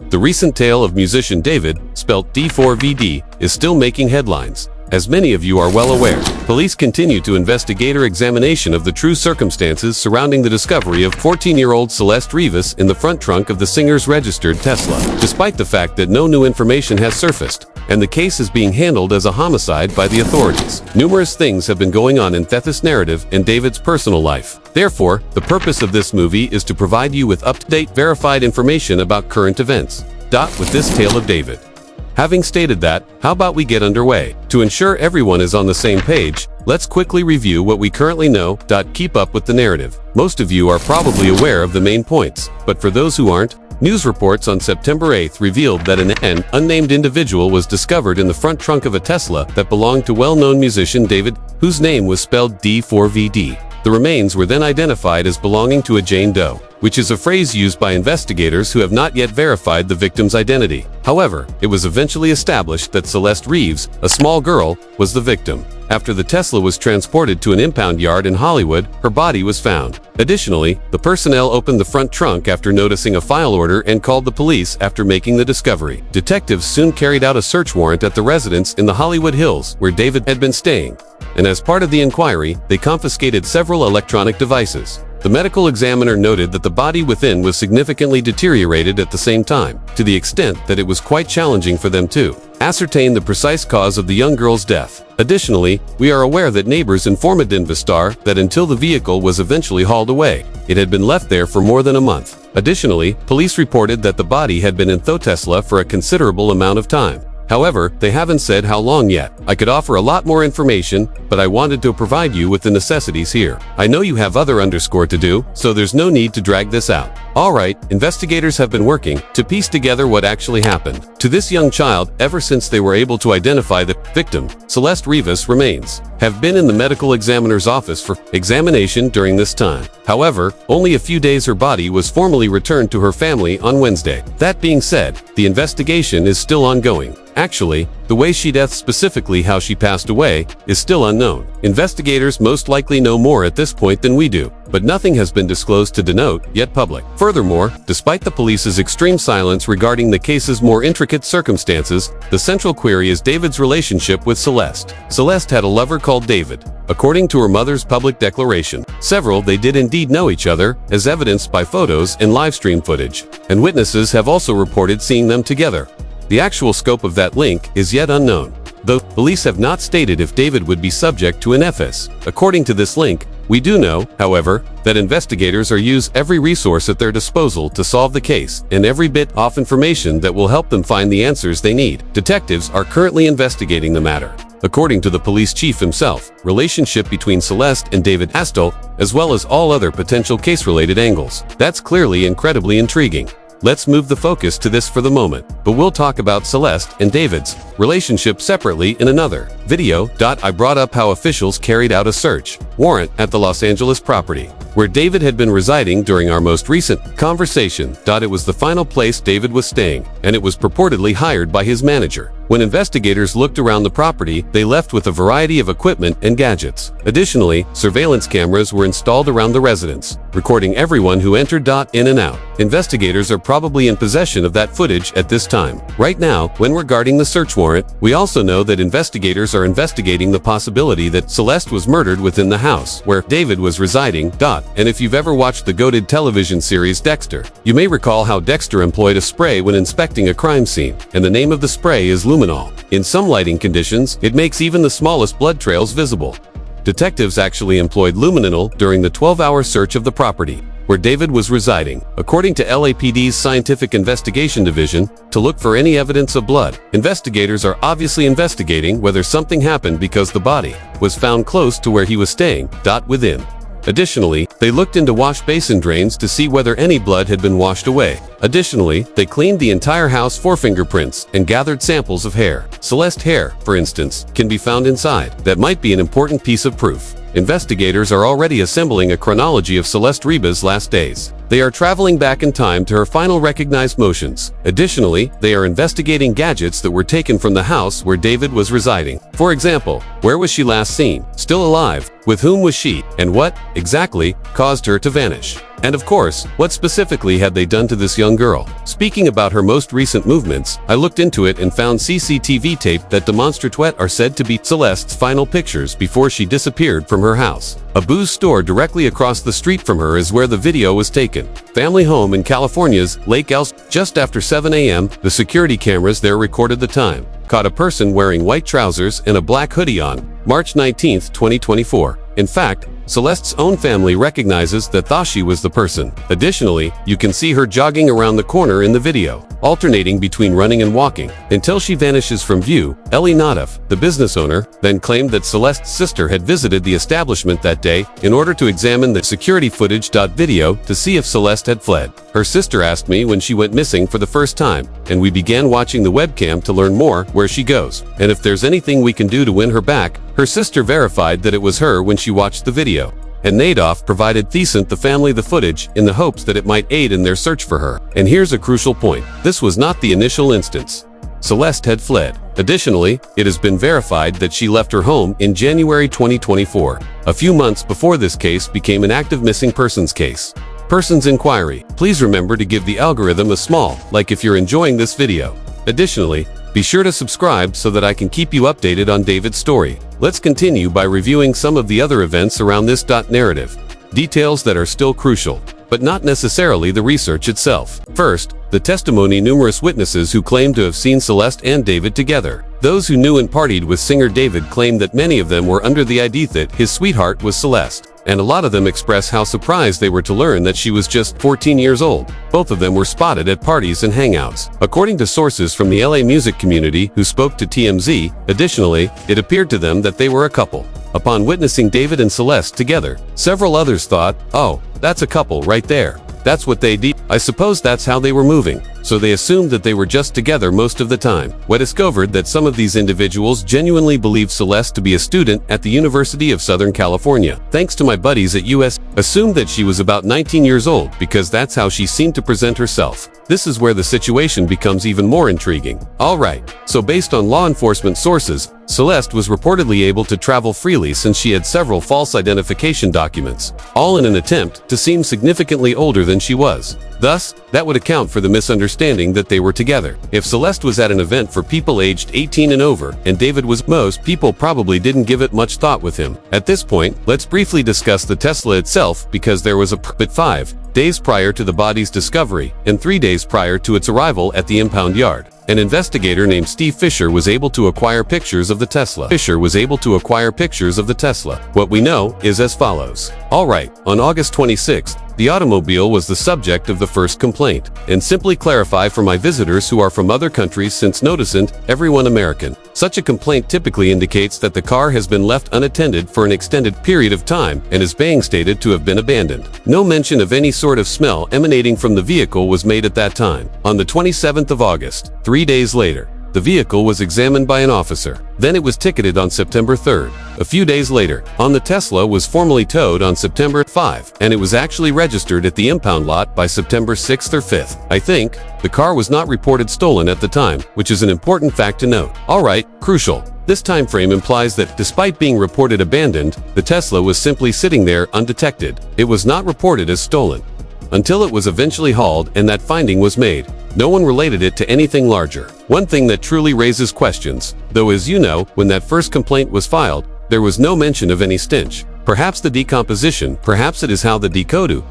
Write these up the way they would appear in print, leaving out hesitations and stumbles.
The recent tale of musician David, spelt D4vd, is still making headlines. As many of you are well aware, police continue to investigate examination of the true circumstances surrounding the discovery of 14-year-old Celeste Rivas in the front trunk of the singer's registered Tesla, despite the fact that no new information has surfaced, and the case is being handled as a homicide by the authorities. Numerous things have been going on in Thethis' narrative and David's personal life. Therefore, the purpose of this movie is to provide you with up-to-date, verified information about current events. With this tale of David. Having stated that, how about we get underway? To ensure everyone is on the same page, let's quickly review what we currently know. Keep up with the narrative. Most of you are probably aware of the main points, but for those who aren't, news reports on September 8th revealed that an unnamed individual was discovered in the front trunk of a Tesla that belonged to well-known musician David, whose name was spelled D4vd. The remains were then identified as belonging to a Jane Doe, which is a phrase used by investigators who have not yet verified the victim's identity. However, it was eventually established that Celeste Reeves, a small girl, was the victim. After the Tesla was transported to an impound yard in Hollywood, her body was found. Additionally, the personnel opened the front trunk after noticing a file order and called the police after making the discovery. Detectives soon carried out a search warrant at the residence in the Hollywood Hills where David had been staying. And as part of the inquiry, they confiscated several electronic devices. The medical examiner noted that the body within was significantly deteriorated at the same time, to the extent that it was quite challenging for them to ascertain the precise cause of the young girl's death. Additionally, we are aware that neighbors informed D4vd that until the vehicle was eventually hauled away, it had been left there for more than a month. Additionally, police reported that the body had been in Tesla for a considerable amount of time. However, they haven't said how long yet. I could offer a lot more information, but I wanted to provide you with the necessities here. I know you have other to do, so there's no need to drag this out. Alright, investigators have been working to piece together what actually happened to this young child ever since they were able to identify the victim. Celeste Rivas' remains have been in the medical examiner's office for examination during this time. However, only a few days her body was formally returned to her family on Wednesday. That being said, the investigation is still ongoing. Actually, the way she died, specifically how she passed away, is still unknown. Investigators most likely know more at this point than we do, but nothing has been disclosed to denote yet public. Furthermore, despite the police's extreme silence regarding the case's more intricate circumstances, the central query is David's relationship with Celeste. Celeste had a lover called David, according to her mother's public declaration. They did indeed know each other, as evidenced by photos and live stream footage, and witnesses have also reported seeing them together. The actual scope of that link is yet unknown, though police have not stated if David would be subject to an FS. According to this link, we do know, however, that investigators are use every resource at their disposal to solve the case, and every bit of information that will help them find the answers they need. Detectives are currently investigating the matter. According to the police chief himself, relationship between Celeste and David Astle, as well as all other potential case-related angles. That's clearly incredibly intriguing. Let's move the focus to this for the moment, but we'll talk about Celeste and David's relationship separately in another video. I brought up how officials carried out a search warrant at the Los Angeles property, where David had been residing during our most recent conversation. It was the final place David was staying, and it was purportedly hired by his manager. When investigators looked around the property, they left with a variety of equipment and gadgets. Additionally, surveillance cameras were installed around the residence, recording everyone who entered in and out. Investigators are probably in possession of that footage at this time. Right now, when regarding the search warrant, we also know that investigators are investigating the possibility that Celeste was murdered within the house where David was residing. And if you've ever watched the goated television series Dexter, you may recall how Dexter employed a spray when inspecting a crime scene, and the name of the spray is luminol. In some lighting conditions, it makes even the smallest blood trails visible. Detectives actually employed luminol during the 12-hour search of the property where David was residing, according to LAPD's Scientific Investigation Division, to look for any evidence of blood. Investigators are obviously investigating whether something happened because the body was found close to where he was staying. Within. Additionally, they looked into wash basin drains to see whether any blood had been washed away. Additionally, they cleaned the entire house for fingerprints and gathered samples of hair. Celeste hair, for instance, can be found inside. That might be an important piece of proof. Investigators are already assembling a chronology of Celeste Rivas' last days. They are traveling back in time to her final recognized motions. Additionally, they are investigating gadgets that were taken from the house where David was residing. For example, where was she last seen? Still alive? With whom was she? And what, exactly, caused her to vanish? And of course, what specifically had they done to this young girl? Speaking about her most recent movements, I looked into it and found CCTV tape that demonstrate what are said to be Celeste's final pictures before she disappeared from her house. A booze store directly across the street from her is where the video was taken. Family home in California's Lake Elsinore. Just after 7 a.m., the security cameras there recorded the time. Caught a person wearing white trousers and a black hoodie on March 19, 2024. In fact, Celeste's own family recognizes that Thashi was the person. Additionally, you can see her jogging around the corner in the video, alternating between running and walking, until she vanishes from view. Ellie Nadaf, the business owner, then claimed that Celeste's sister had visited the establishment that day in order to examine the security footage. Video to see if Celeste had fled. Her sister asked me when she went missing for the first time, and we began watching the webcam to learn more where she goes, and if there's anything we can do to win her back. Her sister verified that it was her when she watched the video, and Nadaf provided the family the footage in the hopes that it might aid in their search for her. And here's a crucial point. This was not the initial instance. Celeste had fled. Additionally, it has been verified that she left her home in January 2024, a few months before this case became an active missing persons case. Persons inquiry. Please remember to give the algorithm a small like if you're enjoying this video. Additionally, be sure to subscribe so that I can keep you updated on David's story. Let's continue by reviewing some of the other events around this narrative. Details that are still crucial, but not necessarily the research itself. First, the testimony. Numerous witnesses who claim to have seen Celeste and David together. Those who knew and partied with singer David claimed that many of them were under the idea that his sweetheart was Celeste, and a lot of them express how surprised they were to learn that she was just 14 years old. Both of them were spotted at parties and hangouts, according to sources from the LA music community who spoke to TMZ. Additionally, it appeared to them that they were a couple. Upon witnessing David and Celeste together, several others thought, "Oh, that's a couple right there. That's what they did." I suppose that's how they were moving, so they assumed that they were just together most of the time. We discovered that some of these individuals genuinely believed Celeste to be a student at the University of Southern California. Thanks to my buddies at US, assumed that she was about 19 years old because that's how she seemed to present herself. This is where the situation becomes even more intriguing. Alright, so based on law enforcement sources, Celeste was reportedly able to travel freely since she had several false identification documents, all in an attempt to seem significantly older than she was. Thus, that would account for the misunderstanding that they were together. If Celeste was at an event for people aged 18 and over, and David was, most people probably didn't give it much thought with him. At this point, let's briefly discuss the Tesla itself because there was a but 5 days prior to the body's discovery and 3 days prior to its arrival at the impound yard. An investigator named Steve Fisher was able to acquire pictures of the Tesla. What we know is as follows. Alright, on August 26th, the automobile was the subject of the first complaint. And simply clarify for my visitors who are from other countries since noticent, everyone American. Such a complaint typically indicates that the car has been left unattended for an extended period of time and is being stated to have been abandoned. No mention of any sort of smell emanating from the vehicle was made at that time. On the 27th of August, 3 days later, the vehicle was examined by an officer. Then it was ticketed on September 3rd. A few days later, the Tesla was formally towed on September 5, and it was actually registered at the impound lot by September 6th or 5th. I think the car was not reported stolen at the time, which is an important fact to note. Alright, crucial. This time frame implies that despite being reported abandoned, the Tesla was simply sitting there undetected. It was not reported as stolen until it was eventually hauled and that finding was made. No one related it to anything larger. One thing that truly raises questions, though, as you know, when that first complaint was filed, there was no mention of any stench. Perhaps the decomposition, perhaps it is how the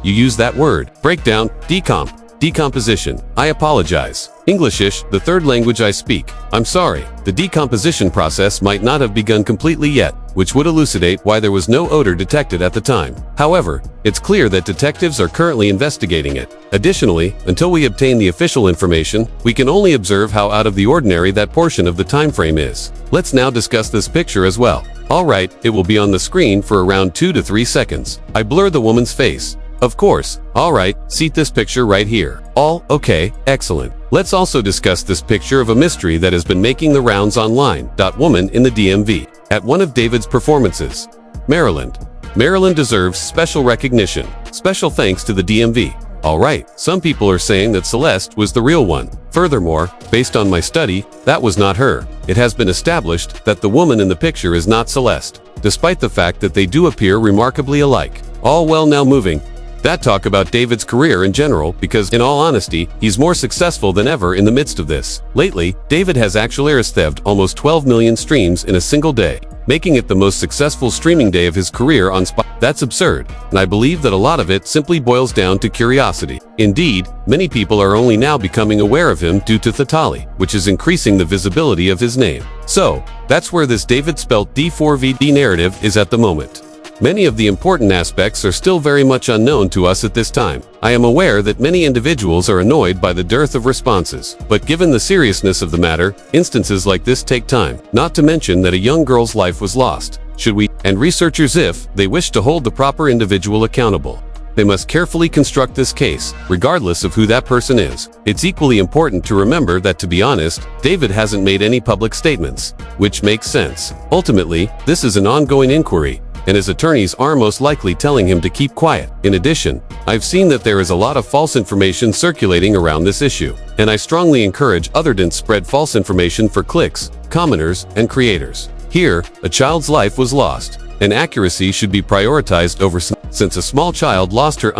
you use that word. Breakdown, decomposition. I apologize. Englishish, the third language I speak. I'm sorry. The decomposition process might not have begun completely yet, which would elucidate why there was no odor detected at the time. However, it's clear that detectives are currently investigating it. Additionally, until we obtain the official information, we can only observe how out of the ordinary that portion of the time frame is. Let's now discuss this picture as well. Alright, it will be on the screen for around 2 to 3 seconds. I blur the woman's face. Of course. Alright, see this picture right here. Okay, excellent. Let's also discuss this picture of a mystery that has been making the rounds online. Woman in the DMV. At one of David's performances. Maryland. Maryland deserves special recognition. Special thanks to the DMV. Alright, some people are saying that Celeste was the real one. Furthermore, based on my study, that was not her. It has been established that the woman in the picture is not Celeste, despite the fact that they do appear remarkably alike. All well, now moving that talk about David's career in general because, in all honesty, he's more successful than ever in the midst of this. Lately, David has actually theft almost 12 million streams in a single day, making it the most successful streaming day of his career on Spotify. That's absurd, and I believe that a lot of it simply boils down to curiosity. Indeed, many people are only now becoming aware of him due to Thatali, which is increasing the visibility of his name. So, that's where this David spelt D4vd narrative is at the moment. Many of the important aspects are still very much unknown to us at this time. I am aware that many individuals are annoyed by the dearth of responses, but given the seriousness of the matter, instances like this take time, not to mention that a young girl's life was lost. Should we, and researchers, if they wish to hold the proper individual accountable, they must carefully construct this case, regardless of who that person is. It's equally important to remember that, to be honest, David hasn't made any public statements, which makes sense. Ultimately, this is an ongoing inquiry, and his attorneys are most likely telling him to keep quiet. In addition, I've seen that there is a lot of false information circulating around this issue, and I strongly encourage others to spread false information for clicks, commenters, and creators. Here, a child's life was lost, and accuracy should be prioritized over since a small child lost her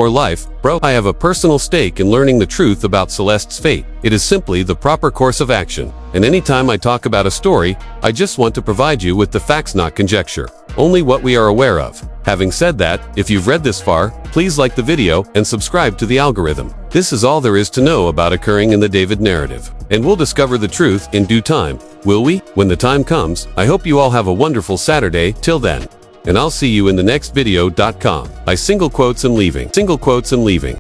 life, bro. I have a personal stake in learning the truth about Celeste's fate. It is simply the proper course of action, and anytime I talk about a story, I just want to provide you with the facts, not conjecture, only what we are aware of. Having said that, if you've read this far, please like the video and subscribe to the algorithm. This is all there is to know about occurring in the David narrative, and we'll discover the truth in due time, will we? When the time comes. I hope you all have a wonderful Saturday. Till then, and I'll see you in the next video. I single quotes am leaving.